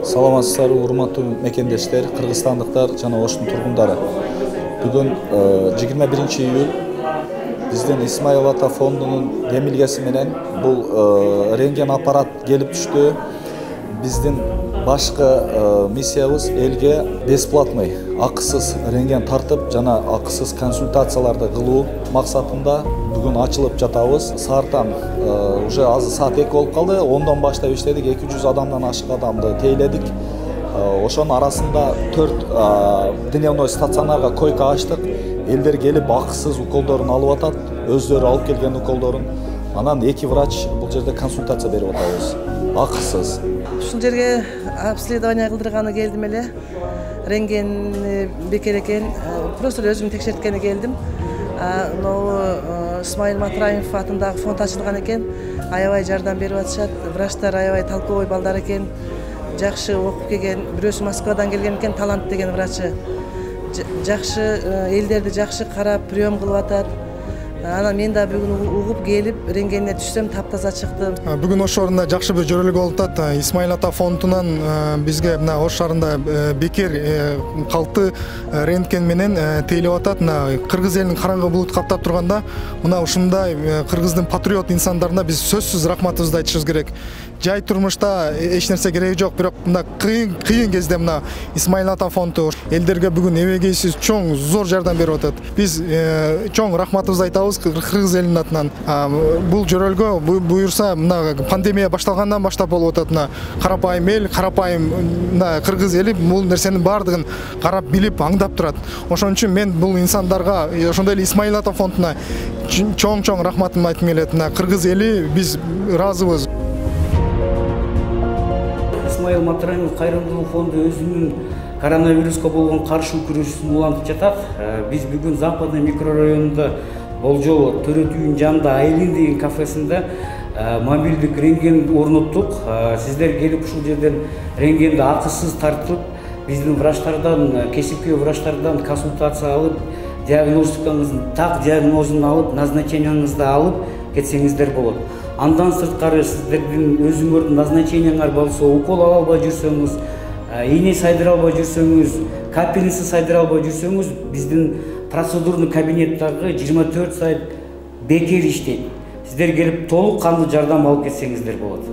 Саламатсыздар, урматтуу мекендештер, кыргызстандыктар жана Оштун тургундары. Бүгүн 21 июль биздин Исмаил Ата фондунун демилгеси менен бул рентген аппарат келип түштү. Биздин башкы миссиябыз элге бесплатный, акысыз рентген тартып жана акысыз консультацияларды кылуу максатында бүгүн ачылып жатабыз. Саартан уже азыр саат 2 болуп калды. 10дон баштап иштедик, 200 адамдан ашык адамды тейледик. Ошонун арасында 4 дневной стационарга койка ачтык. Элдер келип акысыз уколдорун алып атат, өздөрү алып келген уколдорун. Анан 2 врач бул жерде консультация берип атабыз. Акысыз. Ушул жерге обследование кылдырганы келдим эле. Рентген бекер экен. Просто өзүм текшерткени келдим. Исмаил Матраимов атындагы фонд ачылган экен. Аябай жардам берип атышат. Врачтар аябай толковой балдар экен. Жакшы окуп келген, бирөөсү Москвадан келген экен, Талант деген врачы. Жакшы элдерди жакшы карап, прием кылып атат. Анан мен да бүгүн угуп келип рентгенине түшсөм таптаза чыктым. Бүгүн Ош шаарында жакшы бир жөрөлүк болуп атат. Исмаил Ата фондунан бизге мына Ош шаарында бекер калкты рентген менен тейлеп атат. Кыргыз элинин караңгы булут каптап турганда, мына ушундай кыргыздын патриот инсандарына биз сөзсүз рахматыбызды айтышыбыз керек. Жай турмушта эч нерсе кереги жок, бирок мына кыйын кезде мына Исмаил Ата фонду элдерге бүгүн эбегейсиз чоң зор жардам берип атат. Биз чоң рахматыбызды айтабыз кыргыз элинин атынан. Бул жөрөлгө буюрса мына пандемия башталгандан баштап болуп атат. Мына карапайым эл, карапайым кыргыз эли бул нерсенин баардыгын карап билип аңдап турат. Ошон үчүн мен бул инсандарга, ошондой эле Исмаил Ата фондуна чоң рахматымды айткым келет. Кыргыз эли биз ыраазыбыз. Исмаил Матраимов кайрымдуулук фонду өзүнүн коронавируска болгон каршы күрөшүн улантып жатат. Биз бүгүн Западный микрорайонунда болжол Төрөтүүнүн жанында Айлин деген кафесинде мобилдик рентген орноттук. Сиздер келип ушул жерден рентгенди акысыз тартып, биздин врачтардан, кесипкөй врачтардан консультация алып, диагностикаңыздын так диагнозун алып, назначениеңизди алып кетсеңиздер болот. Андан сырткары сиздердин өзүңөрдүн назначениеңер болсо, укол ала албай жүрсөңүз, ийне сайдыра албай жүрсөңүз, капельница сайдыра албай жүрсөңүз, биздин процедурный кабинеттагы 24 саат бекер иштейт. Сиздер келип толук кандуу жардам алып кетсеңиздер болот.